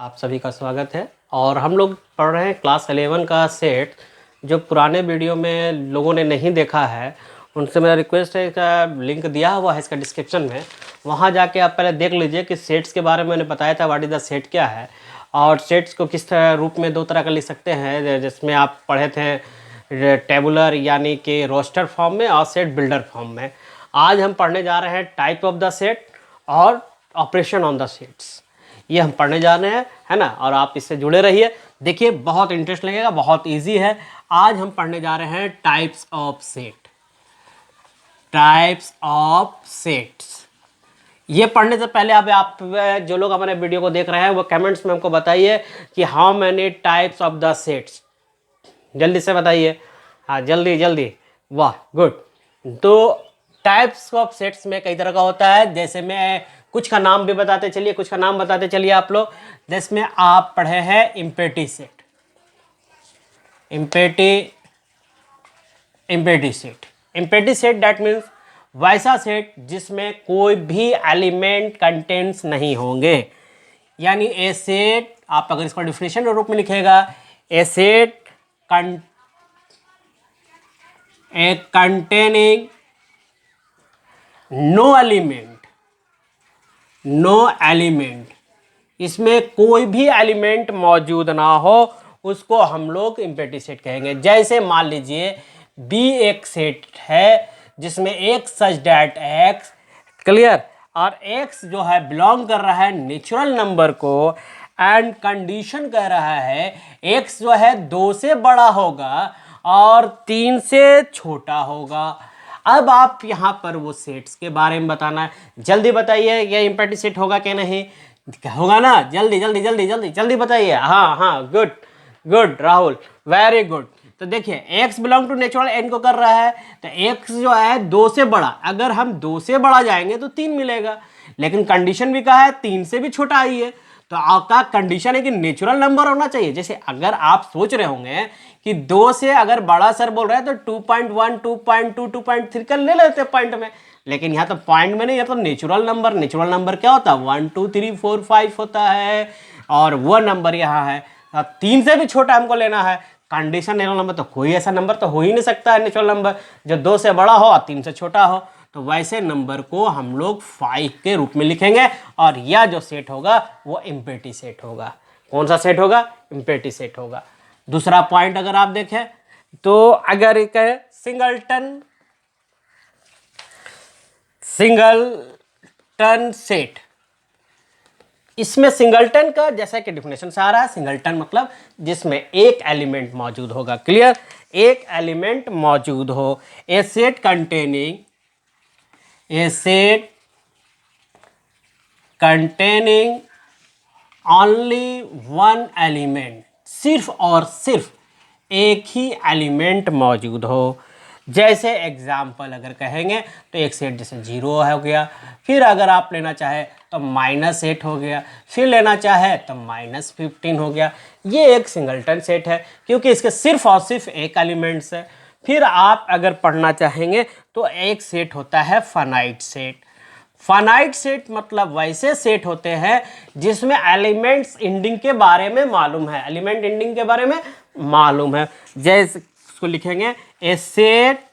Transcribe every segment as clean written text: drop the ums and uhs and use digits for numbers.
आप सभी का स्वागत है। और हम लोग पढ़ रहे हैं क्लास 11 का सेट। जो पुराने वीडियो में लोगों ने नहीं देखा है उनसे मेरा रिक्वेस्ट है, इसका लिंक दिया हुआ है इसका डिस्क्रिप्शन में, वहाँ जाके आप पहले देख लीजिए कि सेट्स के बारे में मैंने बताया था, व्हाट इज़ द सेट क्या है और सेट्स को किस तरह रूप में दो तरह का लिख सकते हैं, जिसमें आप पढ़े थे टेबुलर यानी कि रोस्टर फॉर्म में और सेट बिल्डर फॉर्म में। आज हम पढ़ने जा रहे हैं टाइप ऑफ द सेट और ऑपरेशन ऑन द सेट्स, ये हम पढ़ने जा रहे हैं, है ना। और आप इससे जुड़े रहिए, देखिए बहुत इंटरेस्ट लगेगा, बहुत इजी है। आज हम पढ़ने जा रहे हैं types of set. Types of sets, ये पढ़ने से पहले अब आप जो लोग हमारे वीडियो को देख रहे हैं वो कमेंट्स में हमको बताइए कि how many types of the sets, जल्दी से बताइए। हाँ जल्दी जल्दी, वाह गुड। तो टाइप्स ऑफ सेट्स में कई तरह का होता है, जैसे मैं कुछ का नाम भी बताते चलिए, कुछ का नाम बताते चलिए आप लोग। जिसमें आप पढ़े हैं empty set, empty set that means वैसा सेट जिसमें कोई भी एलिमेंट कंटेंट्स नहीं होंगे। यानी ए सेट, आप अगर इसको डिफिनेशन के रूप में लिखेगा, ए सेट कंटेनिंग नो एलिमेंट, इसमें कोई भी एलिमेंट मौजूद ना हो, उसको हम लोग इम्पेटी सेट कहेंगे। जैसे मान लीजिए बी एक सेट है जिसमें एक सच डैट एक्स, क्लियर, और एक्स जो है बिलोंग कर रहा है नेचुरल नंबर को, एंड कंडीशन कह रहा है एक्स जो है 2 से बड़ा होगा और 3 से छोटा होगा। अब आप यहाँ पर वो सेट्स के बारे में बताना है, जल्दी बताइए ये इम्पेटी सेट होगा कि नहीं होगा ना, जल्दी जल्दी जल्दी जल्दी जल्दी बताइए। हाँ हाँ good good Rahul, very good. तो देखिए x belong to natural n को कर रहा है, तो x जो है 2 से बड़ा, अगर हम 2 से बड़ा जाएंगे तो 3 मिलेगा, लेकिन कंडीशन भी कहा है 3 से भी छोटा आई है, तो आपका कंडीशन है कि नेचुरल नंबर होना चाहिए। जैसे अगर आप सोच रहे होंगे कि 2 से अगर बड़ा सर बोल रहे हैं तो 2.1 2.2 2.3 का ले लेते पॉइंट में, लेकिन यहाँ तो पॉइंट में नहीं, यहाँ तो नेचुरल नंबर क्या होता है 1 2 3 4 5 होता है, और वो नंबर यहाँ है 3 से भी छोटा हमको लेना है। कंडीशन नेचुरल नंबर तो कोई ऐसा नंबर तो हो ही नहीं सकता है नेचुरल नंबर जो 2 से बड़ा हो और 3 से छोटा हो, तो वैसे नंबर को हम लोग 5 के रूप में लिखेंगे, और यह जो सेट होगा वो इम्पेटी सेट होगा। कौन सा सेट होगा? इम्पेटी सेट होगा। दूसरा पॉइंट अगर आप देखें तो अगर एक है सिंगलटन सेट, इसमें सिंगलटन का जैसा कि डिफिनेशन से आ रहा है, सिंगलटन मतलब जिसमें एक एलिमेंट मौजूद होगा, क्लियर, एक एलिमेंट मौजूद हो। A set containing only one element, सिर्फ और सिर्फ एक ही एलिमेंट मौजूद हो। जैसे एग्जाम्पल अगर कहेंगे तो एक सेट जैसे 0 हो गया, फिर अगर आप लेना चाहे तो -8 हो गया, फिर लेना चाहे तो -15 हो गया। ये एक सिंगलटन सेट है क्योंकि इसके सिर्फ और सिर्फ एक एलिमेंट्स है। फिर आप अगर पढ़ना चाहेंगे तो एक सेट होता है फाइनाइट सेट। फाइनाइट सेट मतलब वैसे सेट होते हैं जिसमें एलिमेंट्स एंडिंग के बारे में मालूम है, एलिमेंट एंडिंग के बारे में मालूम है। जैसे उसको लिखेंगे a set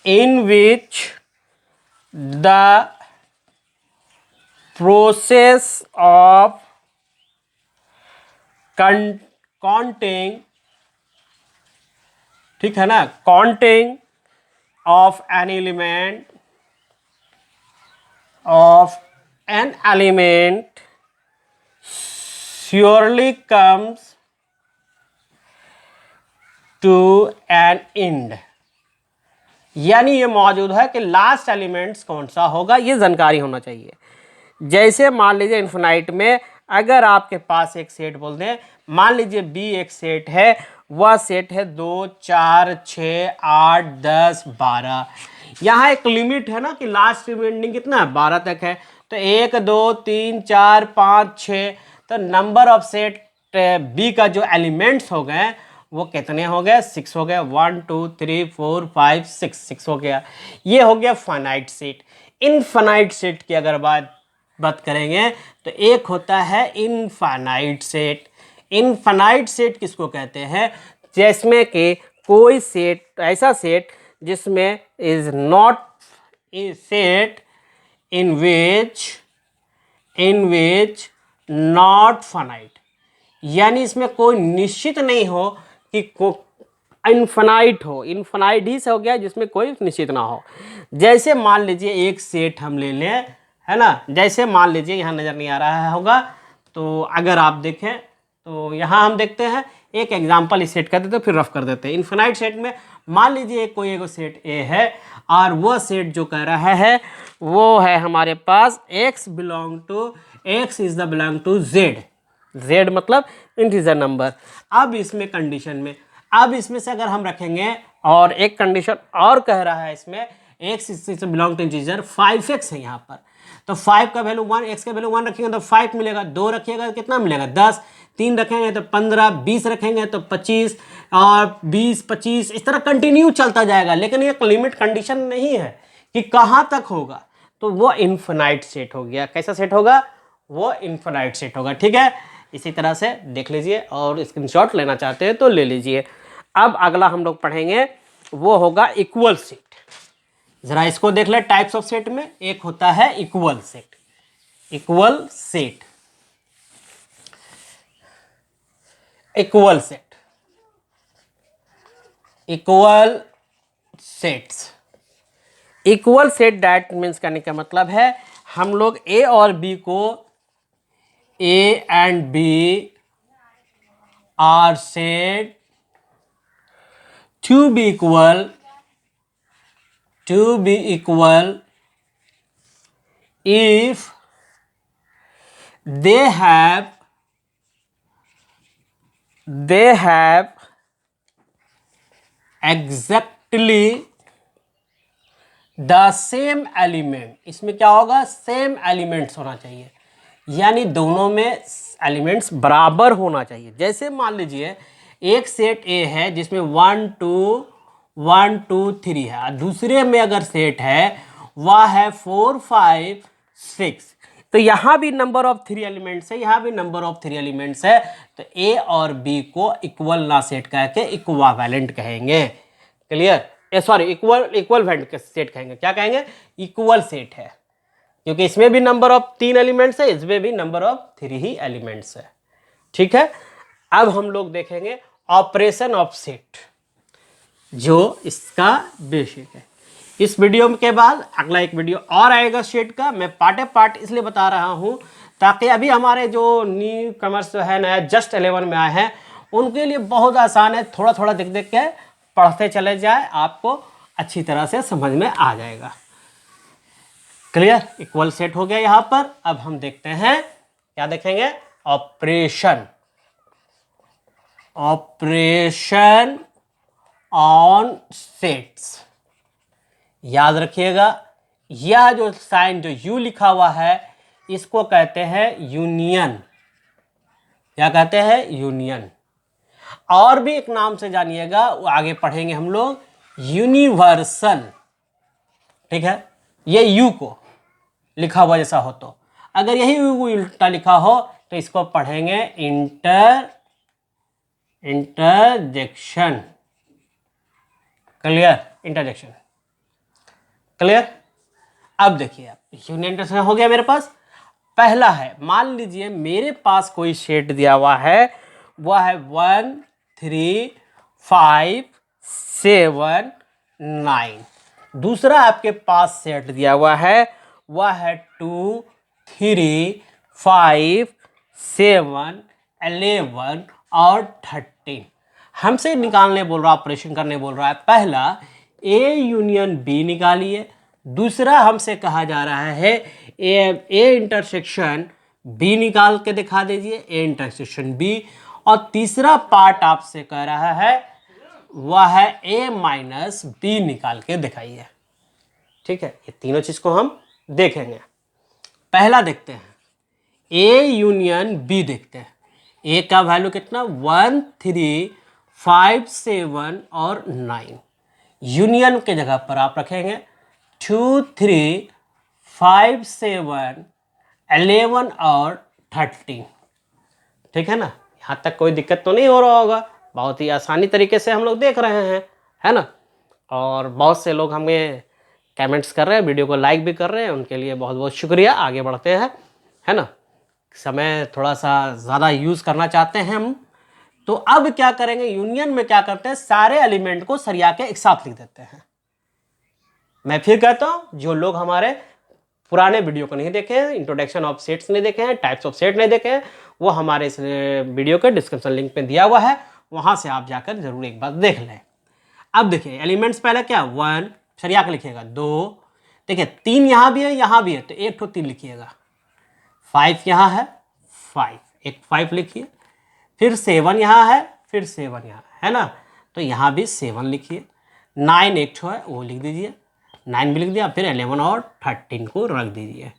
in which the process of counting, ठीक है ना, counting of an element surely comes to an end, यानी ये मौजूद है कि लास्ट एलिमेंट्स कौन सा होगा, ये जानकारी होना चाहिए। जैसे मान लीजिए इन्फिनाइट में अगर आपके पास एक सेट बोल दें, मान लीजिए बी एक सेट है, वह सेट है 2 4 6 8 10 12। यहाँ एक लिमिट है ना कि लास्ट रिमेंडिंग कितना है, 12 तक है, तो 1 2 3 4 5 6, तो नंबर ऑफ सेट बी का जो एलिमेंट्स हो गए वो कितने हो गए, 6 हो गए, 1 2 3 4 5 6 हो गया। ये हो गया फाइनाइट सेट। इनफाइनाइट सेट की अगर बात करेंगे तो एक होता है इनफाइनाइट सेट। इनफाइनाइट सेट किसको कहते हैं? जिसमें कि कोई सेट, ऐसा सेट जिसमें is not a set in which not finite, यानी इसमें कोई निश्चित नहीं हो कि इनफाइनाइट हो। इनफाइनाइट ही से हो गया जिसमें कोई निश्चित ना हो। जैसे मान लीजिए एक सेट हम ले लें, है ना, जैसे मान लीजिए यहाँ नज़र नहीं आ रहा होगा, तो अगर आप देखें तो यहाँ हम देखते हैं एक एग्जांपल इस सेट का देते हैं, फिर रफ कर देते हैं। इनफाइनाइट सेट में मान लीजिए कोई एक सेट ए है और वो सेट जो कह रहा है वो है हमारे पास x is the belong to z मतलब इंटीजर नंबर। अब इसमें कंडीशन में, अब इसमें से अगर हम रखेंगे और एक कंडीशन और कह रहा है इसमें x इससे बिलोंग टू इंटीजर 5x है यहाँ पर, तो 5 का वैल्यू 1, x का वैल्यू 1 रखेंगे तो 5 मिलेगा, 2 रखिएगा तो कितना मिलेगा 10, 3 रखेंगे तो 15, 20 रखेंगे तो 25 और 20, 25 इस तरह कंटिन्यू चलता जाएगा। लेकिन एक लिमिट कंडीशन नहीं है कि कहाँ तक होगा, तो वो इनफाइनाइट सेट हो गया। कैसा सेट होगा? वो इनफाइनाइट सेट होगा। ठीक है, इसी तरह से देख लीजिए और स्क्रीनशॉट लेना चाहते हैं तो ले लीजिए। अब अगला हम लोग पढ़ेंगे वो होगा इक्वल सेट। जरा इसको देख ले, टाइप्स ऑफ सेट में एक होता है equal set. Equal set, equal set, equal sets. Equal set that means करने का मतलब है हम लोग ए और बी को A and B are said to be equal if they have exactly the same element. इसमें क्या होगा? सेम एलिमेंट्स होना चाहिए, यानी दोनों में एलिमेंट्स बराबर होना चाहिए। जैसे मान लीजिए एक सेट ए है जिसमें 1 2 3 है, दूसरे में अगर सेट है वह है 4 5 6, तो यहाँ भी नंबर ऑफ 3 एलिमेंट्स है, यहाँ भी नंबर ऑफ 3 एलिमेंट्स है, तो ए और बी को इक्वल ना सेट करके इक्विवेलेंट कहेंगे। क्लियर? सॉरी, इक्वल सेट कहेंगे। क्या कहेंगे? इक्वल सेट है, क्योंकि इसमें भी नंबर ऑफ 3 एलिमेंट्स है, इसमें भी नंबर ऑफ 3 ही एलिमेंट्स है। ठीक है, अब हम लोग देखेंगे ऑपरेशन ऑफ सेट, जो इसका बेसिक है। इस वीडियो के बाद अगला एक वीडियो और आएगा सेट का। मैं पार्ट इसलिए बता रहा हूँ ताकि अभी हमारे जो न्यू कमर्स जो है नया जस्ट 11 में आए हैं उनके लिए बहुत आसान है। थोड़ा थोड़ा देख देख के पढ़ते चले जाए, आपको अच्छी तरह से समझ में आ जाएगा। क्लियर? इक्वल सेट हो गया यहाँ पर। अब हम देखते हैं, क्या देखेंगे? Operation on sets. याद रखिएगा, यह जो साइन जो यू लिखा हुआ है इसको कहते हैं यूनियन। क्या कहते हैं? यूनियन। और भी एक नाम से जानिएगा, वो आगे पढ़ेंगे हम लोग, यूनिवर्सल। ठीक है, ये यू को लिखा हुआ जैसा हो, तो अगर यही यू उल्टा लिखा हो तो इसको पढ़ेंगे इंटरजेक्शन। क्लियर? इंटरजेक्शन। क्लियर? अब देखिए, आप यूनियन इंटरसेक्शन हो गया मेरे पास। पहला है, मान लीजिए मेरे पास कोई सेट दिया हुआ है, वह है 1 3 5 7 9। दूसरा आपके पास सेट दिया हुआ है, वह है 2 3 5 7 11 और 13। हमसे निकालने बोल रहा, ऑपरेशन करने बोल रहा है। पहला ए यूनियन बी निकालिए, दूसरा हमसे कहा जा रहा है ए इंटरसेक्शन बी निकाल के दिखा दीजिए, ए इंटरसेक्शन बी, और तीसरा पार्ट आपसे कह रहा है वह है ए माइनस बी निकाल के दिखाइए। ठीक है, ये तीनों चीज को हम देखेंगे। पहला देखते हैं, ए यूनियन बी देखते हैं। ए का वैल्यू कितना? 1 3 5 7 और 9। यूनियन के जगह पर आप रखेंगे 2 3 5, 7, 11 और 13। ठीक है ना, यहाँ तक कोई दिक्कत तो नहीं हो रहा होगा, बहुत ही आसानी तरीके से हम लोग देख रहे हैं, है ना। और बहुत से लोग हमें कमेंट्स कर रहे हैं, वीडियो को लाइक भी कर रहे हैं, उनके लिए बहुत बहुत शुक्रिया। आगे बढ़ते हैं, है ना। समय थोड़ा सा ज़्यादा यूज़ करना चाहते हैं हम, तो अब क्या करेंगे, यूनियन में क्या करते हैं, सारे एलिमेंट को सरिया के एक साथ लिख देते हैं। मैं फिर कहता हूं, जो लोग हमारे पुराने वीडियो को नहीं देखे हैं, इंट्रोडक्शन ऑफ सेट्स नहीं देखे हैं, टाइप्स ऑफ सेट नहीं देखे हैं, वो हमारे इस वीडियो के डिस्क्रिप्शन लिंक पे दिया हुआ है, वहां से आप जाकर जरूर एक बार देख लें। अब देखिए एलिमेंट्स पहले क्या, 1 सरिया के लिखिएगा, 2 देखिए 3 यहाँ भी है, यहाँ भी है, तो एक तो 3 लिखिएगा, 5 यहाँ है, 5 एक 5 लिखिए, फिर 7 यहाँ है, फिर 7 यहाँ है ना, तो यहाँ भी 7 लिखिए, 9 एक ठो है वो लिख दीजिए, 9 भी लिख दिया, फिर 11 और 13 को रख दीजिए।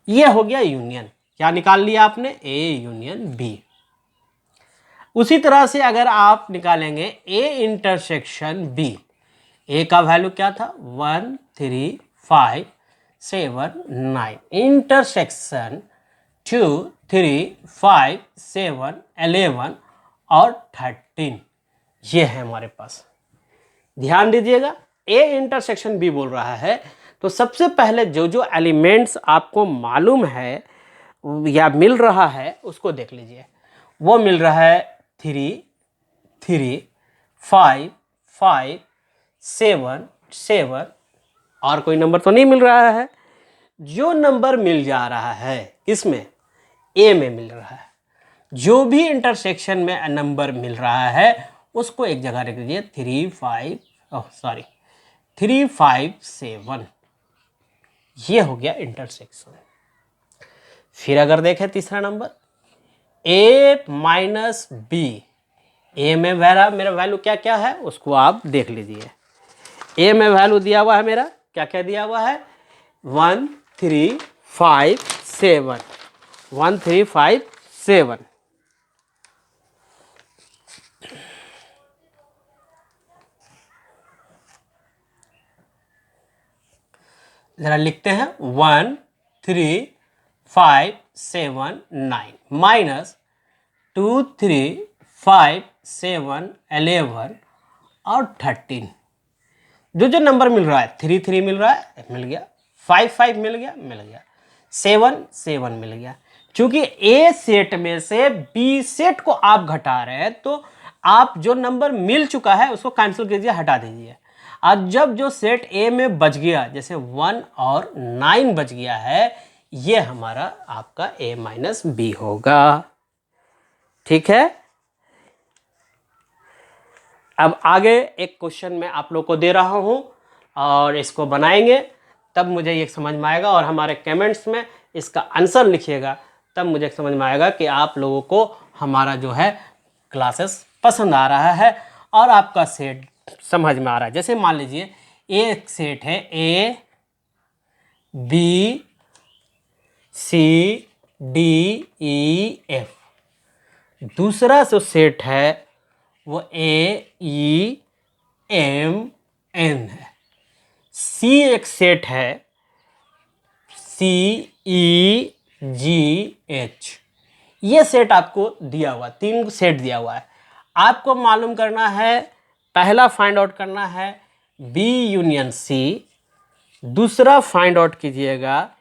ये हो गया यूनियन। क्या निकाल लिया आपने, ए यूनियन बी। उसी तरह से अगर आप निकालेंगे ए इंटरसेक्शन बी, ए का वैल्यू क्या था, 1, 3, 5, 7, 9, इंटरसेक्शन 2, 3, 5, 7, 11 और 13, ये है हमारे पास। ध्यान दीजिएगा, ए इंटरसेक्शन बी बोल रहा है, तो सबसे पहले जो जो एलिमेंट्स आपको मालूम है या मिल रहा है उसको देख लीजिए। वो मिल रहा है 3, 3, 5, 5, 7, 7, और कोई नंबर तो नहीं मिल रहा है। जो नंबर मिल जा रहा है किसमें, ए में मिल रहा है। जो भी इंटरसेक्शन में नंबर मिल रहा है उसको एक जगह रख दीजिए, 3, 5, 7, ये हो गया इंटरसेक्शन। फिर अगर देखें तीसरा नंबर, ए माइनस बी, ए में मेरा वैल्यू क्या क्या है उसको आप देख लीजिए। ए में वैल्यू दिया हुआ है मेरा, क्या क्या दिया हुआ है, 1, 3, 5, 7, 1, 3, 5, 7। जरा लिखते हैं, 1, 3, 5, 7, 9 माइनस 2, 3, 5, 7, 11 और 13। जो जो नंबर मिल रहा है, 3, 3 मिल रहा है, मिल गया, 5, 5 मिल गया, मिल गया, 7, 7 मिल गया। क्योंकि ए सेट में से बी सेट को आप घटा रहे हैं, तो आप जो नंबर मिल चुका है उसको कैंसिल कीजिए, हटा दीजिए। आज जब जो सेट ए में बच गया, जैसे 1 और 9 बच गया है, ये हमारा आपका ए माइनस बी होगा। ठीक है, अब आगे एक क्वेश्चन मैं आप लोग को दे रहा हूं और इसको बनाएंगे, तब मुझे ये समझ में आएगा, और हमारे कमेंट्स में इसका आंसर लिखिएगा, तब मुझे समझ में आएगा कि आप लोगों को हमारा जो है क्लासेस पसंद आ रहा है और आपका सेट समझ में आ रहा है। जैसे मान लीजिए एक सेट है A B C D E F, दूसरा जो सेट है वो ए ई एम एन है, सी एक सेट है सी ई जी एच। ये सेट आपको दिया हुआ, 3 सेट दिया हुआ है। आपको मालूम करना है, पहला फाइंड आउट करना है बी यूनियन सी, दूसरा फाइंड आउट कीजिएगा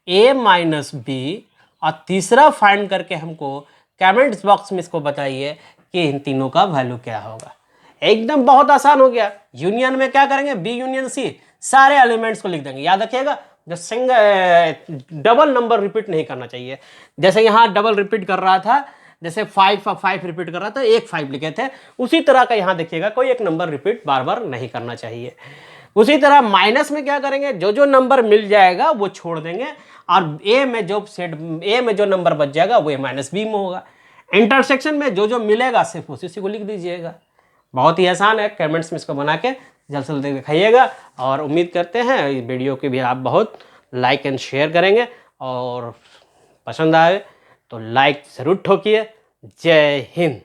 ए माइनस बी, और तीसरा फाइंड करके हमको कमेंट्स बॉक्स में इसको बताइए कि इन तीनों का वैल्यू क्या होगा। एकदम बहुत आसान हो गया। यूनियन में क्या करेंगे, बी यूनियन सी, सारे एलिमेंट्स को लिख देंगे। याद रखिएगा, जो सिंगल डबल नंबर रिपीट नहीं करना चाहिए। जैसे यहाँ डबल रिपीट कर रहा था, जैसे 5 रिपीट कर रहा था, एक 5 लिखे थे, उसी तरह का यहाँ देखिएगा कोई एक नंबर रिपीट बार बार नहीं करना चाहिए। उसी तरह माइनस में क्या करेंगे, जो जो नंबर मिल जाएगा वो छोड़ देंगे, और ए में जो नंबर बच जाएगा वो ए माइनस बी में होगा। इंटरसेक्शन में जो जो मिलेगा सिर्फ उसी को लिख दीजिएगा। बहुत ही आसान है। कमेंट्स में इसको बना के जल्द से जल्द दिखाइएगा, और उम्मीद करते हैं इस वीडियो की भी आप बहुत लाइक एंड शेयर करेंगे, और पसंद आए तो लाइक ज़रूर ठोकिए। जय हिंद।